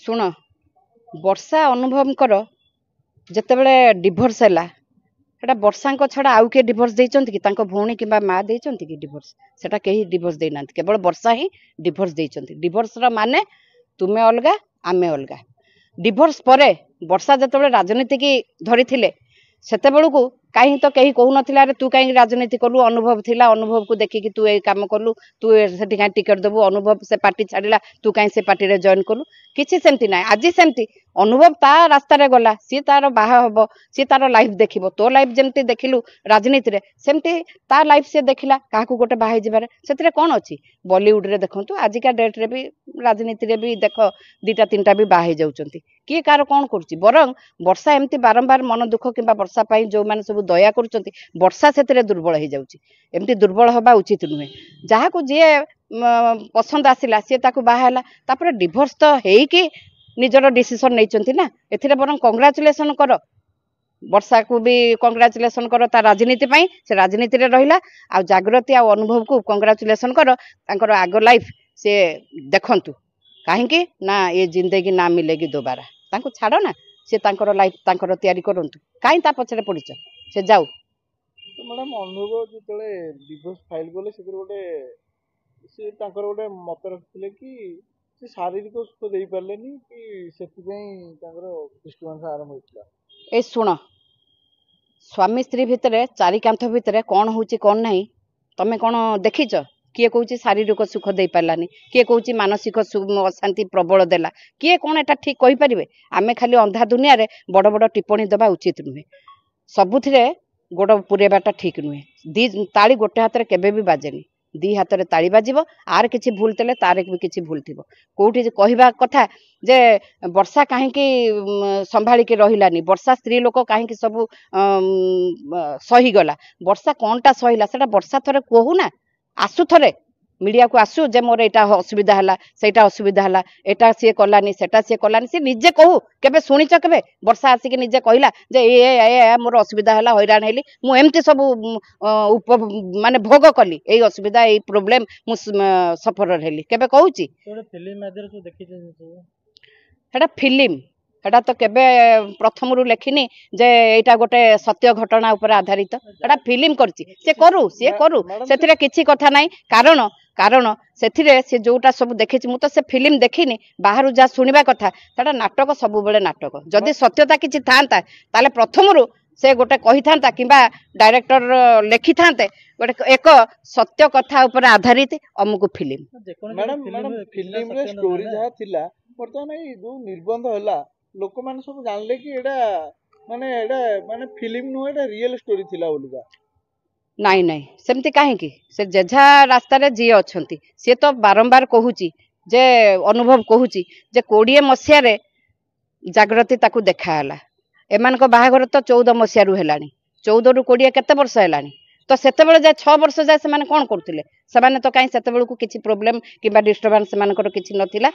शुण वर्षा अनुभव कर जितेबले डिभोर्स है वर्षा छड़ा आउ किए डिभोर्स देइचंती कि भौणी कि माँ देइचंती कि डिभोर्स सेटा कहीं डिभोर्स देना केवल वर्षा ही डिभोर्स देइचंती डिभोर्स माने तुमे अलगा आमे अलगा डिभोर्स परे वर्षा जितेबले राजनीति की धरी सेते बेलू कहीं तो कहीं कहू ना अरे तू कहीं राजनीति कलु अनुभव थिला अनुभव को देखिकी तू ये काम कलु तू से टिकट देबू अनुभव से पार्टी छाड़ा तू कहीं से पार्टी जॉइन कलु किसी सेमती ना आज सेमती अनुभव ता रास्ता गला सी तार बाहा हम सी तार लाइफ देखिबो तो लाइफ जमती देखिलु राजनीति रे सेमती ता लाइफ से देखला क्या गोटे बाहे जबार से कौन अच्छी बॉलीवुड रे देखंतु आजिका डेट रे भी राजनीति रे भी देख दीटा तीनटा भी बाहे जाउचंती किए कार कौन करुच्ची बरं वर्षा एमती बारंबार मन दुख कि वर्षा जो मैंने सब दया कर वर्षा से दुर्बल हो जाऊँगी एमती दुर्बल हवा उचित नुहे जहाँ को जी पसंद आसला सी बाहला डिभोर्स तो है निजर डिसीजन नहीं ना ए बरं कंग्राचुलेसन कर वर्षा को भी कंग्राचुलेसन कर ता राजनीति से राजनीति रे रहिला आ जागृति आ अनुभव को कंग्राचुलेसन कर तांकर आग लाइफ से देखंतु कहीं ना ये जिंदगी ना मिलेगी दोबारा तांको छाड़ ना से तांकर लाइफ तांकर तैयारी करंतु कहीं ता पछरे पड़िच से जाऊ तो मैडम अनुभव जो डिवोर्स फाइल कले से गोटे से गोटे मत रखते कि से शारीरिक सुख दे पारे कि से डिस्टर्बांस आरंभ होता ए शुण स्वामी स्त्री भितर चारि कांथ भितर कौन होची कौन नहीं तमें कौन देखीच किए कौची शारीरिक सुख दे पारानी किए कौची मानसिक अशांति प्रबल देला किए कौन एटा ठीक कहि परिबे आमे खाली अंधा दुनिया रे बड़ बड़ टिप्पणी देबा उचित नुहे सबुथिरे गोड़ पुरेबाटा ठीक नुहे दी ताली गोटे हाथ रे केबे भी बाजेनी दी हाथ रे ताली बाजिबो आर किछि भूल तेले तारे भी किछि भूल थिबो कोठी कहिबा कथा जे वर्षा कहीं संभाली के रहिलानी वर्षा स्त्री लोक कहीं सब सही गला वर्षा कौनटा सहीला सेटा वर्षा थरे कहू ना आसु थरे मीडिया को आसु जे मोर एटा असुविधा हला सेटा असुविधा हला एटा सी कलानी सेटा सी कलानी सी निजे कहू केबे सुनिच केबे वर्षा आसिक निजे कहला जे ए मोर असुविधा हला हैरान हेली मु एमती सब माने भोग कली ए असुविधा ए प्रॉब्लम मु सफर हेली केबे कहूची फिल्म माध्यम से देखि हेटा फिल्म हेटा तो केबे प्रथम रु लेखिनी जे एटा गोटे सत्य घटना ऊपर आधारित एटा फिल्म करची से करू सेथिरे किछि कथा नाही कारण कारण सेथिरे से जोटा सब देखिछि मु तो से फिल्म देखिनी बाहरु जा सुनिबा कथा सेटा नाटक सब बेले नाटक जदि सत्यता किछि थांता ताले प्रथम रु से गोटे कहि थांता किबा डायरेक्टर लेखि थांते गोटे एक सत्य कथा ऊपर आधारित अमुक फिल्म मैडम फिल्म रे स्टोरी जहा थिला वर्तमान ए जो निर्बंध होला लोक माने सब जानले कि एडा माने फिल्म नु एडा रियल स्टोरी थिला बोलिका नहीं नहीं सेमती कहीं से जेझा रास्ता रे जी अछंती से तो बारंबार कहूची जे अनुभव कहूची जे 20 मसिया रे जागृति ताकू देखाला एमान को बाहागर तो 14 मसिया रु हेलानी 14 रु 20 केते वर्ष हेलानी तो सेते बेले जे 6 वर्ष जाय से माने कोन करथिले से माने तो काई सेते बेलू किछि प्रॉब्लम किबा डिस्टर्बेंस मानकर किछि नथिला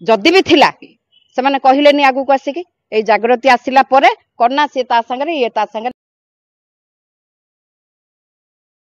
जदि भी थिला से माने कहिलेनी आगु को आसिकी ए जागृति आसिला परे करना से ता संगे ये ता संगे